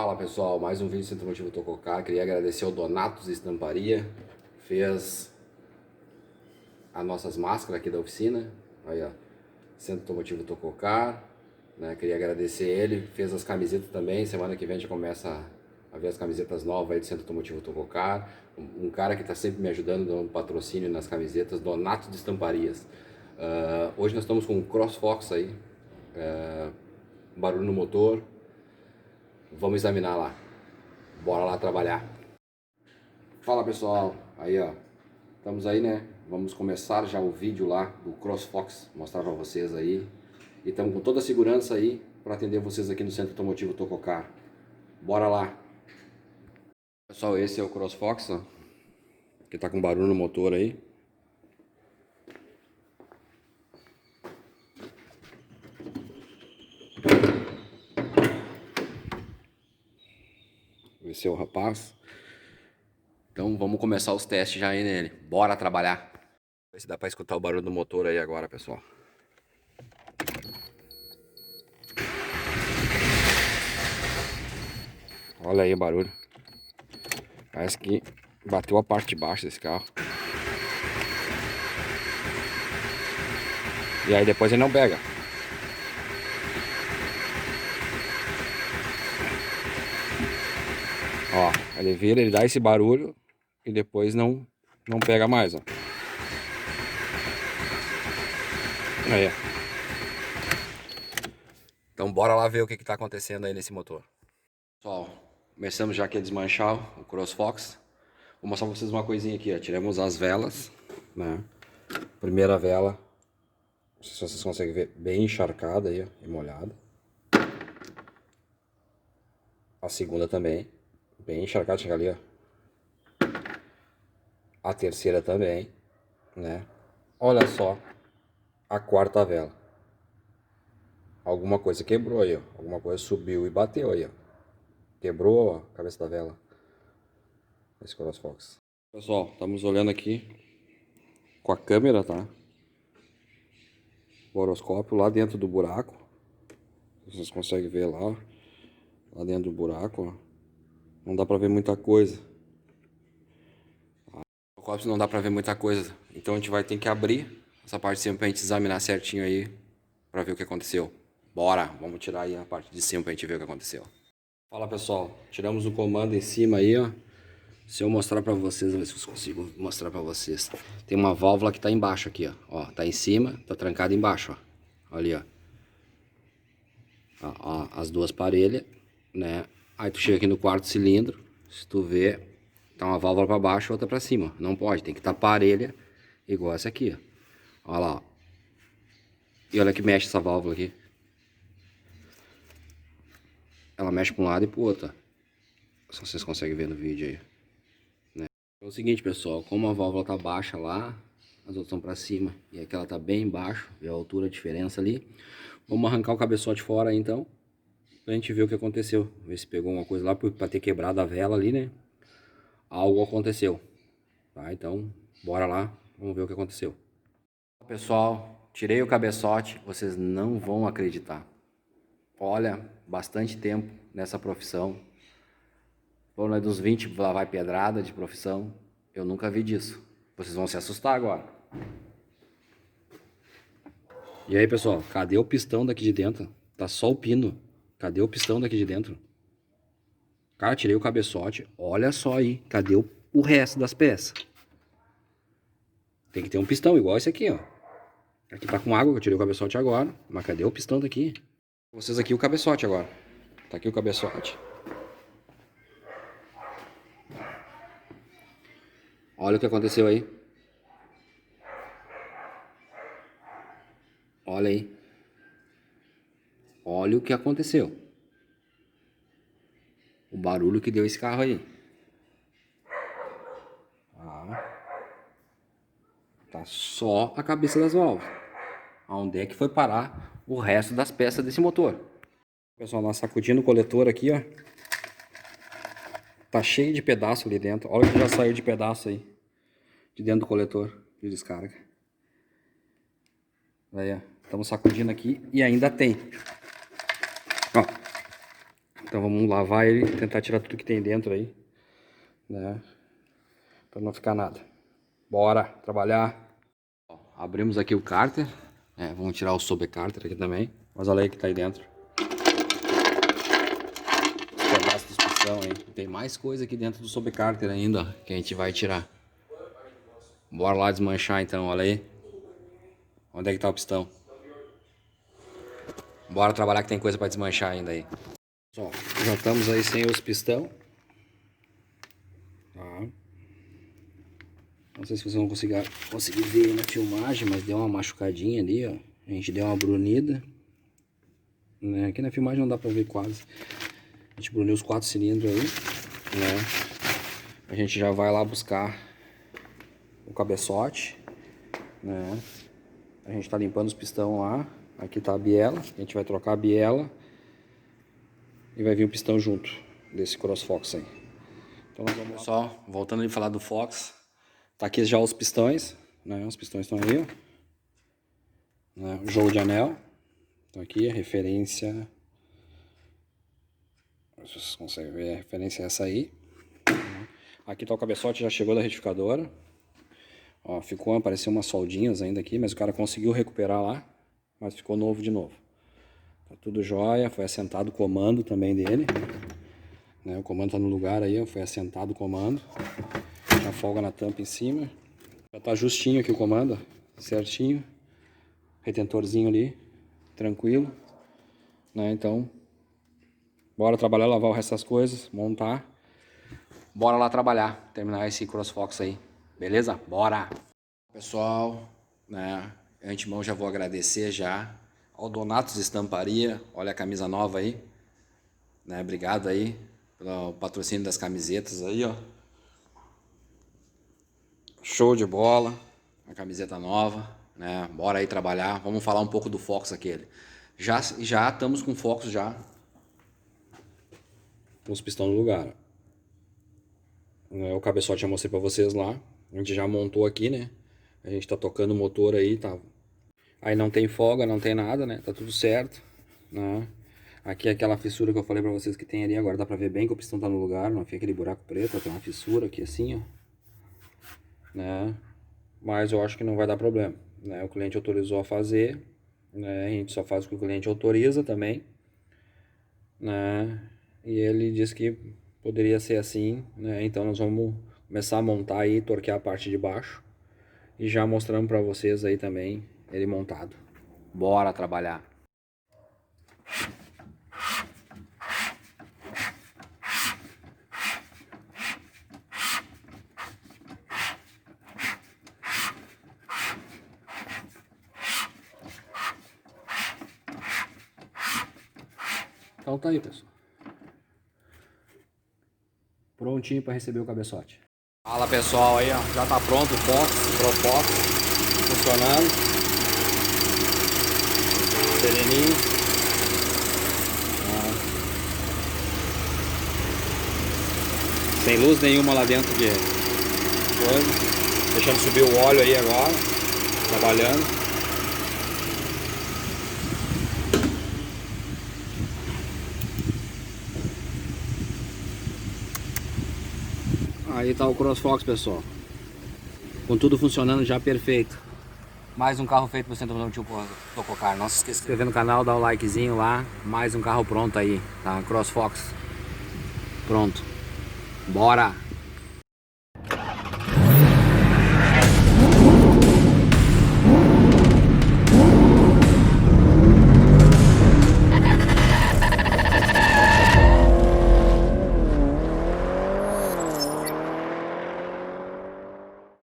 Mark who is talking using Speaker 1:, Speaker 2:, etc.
Speaker 1: Fala pessoal, mais um vídeo Centro Automotivo Tococá. Queria agradecer ao Donatos Estamparia, fez as nossas máscaras aqui da oficina. Aí ó, Centro Automotivo Tococá, né? Queria agradecer ele, fez as camisetas também. Semana que vem a gente começa a ver as camisetas novas aí do Centro Automotivo Tococá. Um cara que está sempre me ajudando, dando patrocínio nas camisetas, Donatos de Estamparias. Hoje nós estamos com um CrossFox aí, barulho no motor. Vamos examinar lá. Bora lá trabalhar. Fala pessoal, aí ó, estamos aí, né? Vamos começar já o vídeo lá do CrossFox, mostrar para vocês aí. E estamos com toda a segurança aí para atender vocês aqui no Centro Automotivo Tococá. Bora lá. Pessoal, esse é o CrossFox, ó, que tá com barulho no motor aí. Esse é o rapaz. Então vamos começar os testes já aí nele. Bora trabalhar. Ver se dá para escutar o barulho do motor aí agora, pessoal. Olha aí o barulho. Parece que bateu a parte de baixo desse carro. E aí depois ele não pega. Ó, ele vira, ele dá esse barulho e depois não pega mais, ó. Aí. Então bora lá ver o que tá acontecendo aí nesse motor. Pessoal, começamos já aqui a desmanchar o CrossFox. Vou mostrar pra vocês uma coisinha aqui, ó. Tiramos as velas, né? Primeira vela, não sei se vocês conseguem ver, bem encharcada aí, ó, e molhada. A segunda também, bem encharcada, chega ali, ó. A terceira também, né? Olha só a quarta vela. Alguma coisa quebrou aí, ó. Alguma coisa subiu e bateu aí, ó. Quebrou a cabeça da vela. Esse CrossFox. Pessoal, estamos olhando aqui com a câmera, tá? O horoscópio lá dentro do buraco. Vocês conseguem ver lá, lá dentro do buraco, ó. Não dá pra ver muita coisa. O horoscópio não dá pra ver muita coisa. Então a gente vai ter que abrir essa parte de cima pra gente examinar certinho aí, pra ver o que aconteceu. Bora, vamos tirar aí a parte de cima pra gente ver o que aconteceu. Fala pessoal, tiramos o comando em cima aí, ó. Se eu mostrar pra vocês, ver se eu consigo mostrar pra vocês. Tem uma válvula que tá embaixo aqui, ó. Ó, tá em cima, tá trancada embaixo, ó. Ali, ó. Ó, as duas parelhas, né? Aí tu chega aqui no quarto cilindro, se tu vê, tá uma válvula pra baixo e outra pra cima. Não pode, tem que estar parelha, igual essa aqui, ó. Ó lá, ó. E olha que mexe essa válvula aqui. Ela mexe pra um lado e pro outro, ó. Se vocês conseguem ver no vídeo aí. É o seguinte, pessoal, como a válvula tá baixa lá, as outras estão para cima e aquela tá bem embaixo, vê a altura, a diferença ali. Vamos arrancar o cabeçote fora aí, então, pra gente ver o que aconteceu. Ver se pegou alguma coisa lá, pra ter quebrado a vela ali, né? Algo aconteceu, tá? Então, bora lá, vamos ver o que aconteceu. Pessoal, tirei o cabeçote, vocês não vão acreditar. Olha, bastante tempo nessa profissão. Torno dos 20 lá vai pedrada de profissão. Eu nunca vi disso. Vocês vão se assustar agora. E aí, pessoal, cadê o pistão daqui de dentro? Tá só o pino. Cadê o pistão daqui de dentro? Cara, tirei o cabeçote. Olha só aí. Cadê o resto das peças? Tem que ter um pistão igual esse aqui, ó. Aqui tá com água, eu tirei o cabeçote agora. Mas cadê o pistão daqui? Vocês aqui o cabeçote agora. Tá aqui o cabeçote. Olha o que aconteceu aí. Olha aí. Olha o que aconteceu. O barulho que deu esse carro aí. Tá só a cabeça das válvulas. Aonde é que foi parar o resto das peças desse motor? Pessoal, nós sacudindo o coletor aqui, ó. Tá cheio de pedaço ali dentro. Olha o que já saiu de pedaço aí. De dentro do coletor de descarga. Aí, ó. Estamos sacudindo aqui e ainda tem. Ó. Então vamos lavar ele e tentar tirar tudo que tem dentro aí, né? Pra não ficar nada. Bora trabalhar. Ó, abrimos aqui o cárter. Vamos tirar o sobrecárter aqui também. Mas olha aí que tá aí dentro. Os pedaços dos pistão aí. Tem mais coisa aqui dentro do sobrecárter ainda, ó, que a gente vai tirar. Bora lá desmanchar então, olha aí. Onde é que tá o pistão? Bora trabalhar que tem coisa pra desmanchar ainda aí. Ó, já estamos aí sem os pistão. Tá. Não sei se vocês vão conseguir ver na filmagem, mas deu uma machucadinha ali, ó. A gente deu uma brunida, né? Aqui na filmagem não dá pra ver quase. A gente bruniu os 4 cilindros aí, né? A gente já vai lá buscar o cabeçote, né? A gente tá limpando os pistão lá. Aqui tá a biela, a gente vai trocar a biela e vai vir o pistão junto desse CrossFox aí. Então nós vamos só, voltando a falar do Fox, tá aqui já os pistões, né? Os pistões estão aí, ó, né? O jogo de anel, então aqui a referência, vocês conseguem ver, a referência é essa aí. Aqui tá o cabeçote, já chegou da retificadora, ó, ficou, apareceu umas soldinhas ainda aqui, mas o cara conseguiu recuperar lá, mas ficou novo de novo. Tá tudo jóia, foi assentado o comando também dele, né? O comando tá no lugar aí, ó, foi assentado o comando. Já folga na tampa em cima. Já tá justinho aqui o comando, ó, certinho. Retentorzinho ali, tranquilo, né? Então, bora trabalhar, lavar o resto das coisas, montar. Bora lá trabalhar, terminar esse CrossFox aí, beleza? Bora! Pessoal, né? Antemão já vou agradecer já ao Donatos Estamparia, olha a camisa nova aí, né? Obrigado aí pelo patrocínio das camisetas aí, ó. Show de bola, a camiseta nova, né? Bora aí trabalhar, vamos falar um pouco do Fox aquele. Já estamos com o Fox já, os pistões no lugar. O cabeçote já mostrei pra vocês lá, a gente já montou aqui, né? A gente tá tocando o motor aí, tá? Aí não tem folga, não tem nada, né? Tá tudo certo, né? Aqui é aquela fissura que eu falei pra vocês que tem ali. Agora dá pra ver bem que o pistão tá no lugar. Não fica aquele buraco preto, tem uma fissura aqui assim, ó, né? Mas eu acho que não vai dar problema, né? O cliente autorizou a fazer, né? A gente só faz o que o cliente autoriza também, né? E ele disse que poderia ser assim, né? Então nós vamos começar a montar aí, torquear a parte de baixo. E já mostrando pra vocês aí também ele montado. Bora trabalhar. Então tá aí, pessoal. Prontinho para receber o cabeçote. Fala, pessoal, aí, ó, já tá pronto o Fox, CrossFox, funcionando. Sereninho. Sem luz nenhuma lá dentro de coisa. Deixando subir o óleo aí agora, trabalhando. Aí tá o CrossFox, pessoal, com tudo funcionando já perfeito. Mais um carro feito pro Centro Automotivo Tococar. Não se esqueça de se inscrever no canal, dar o likezinho lá. Mais um carro pronto aí, tá? CrossFox pronto. Bora!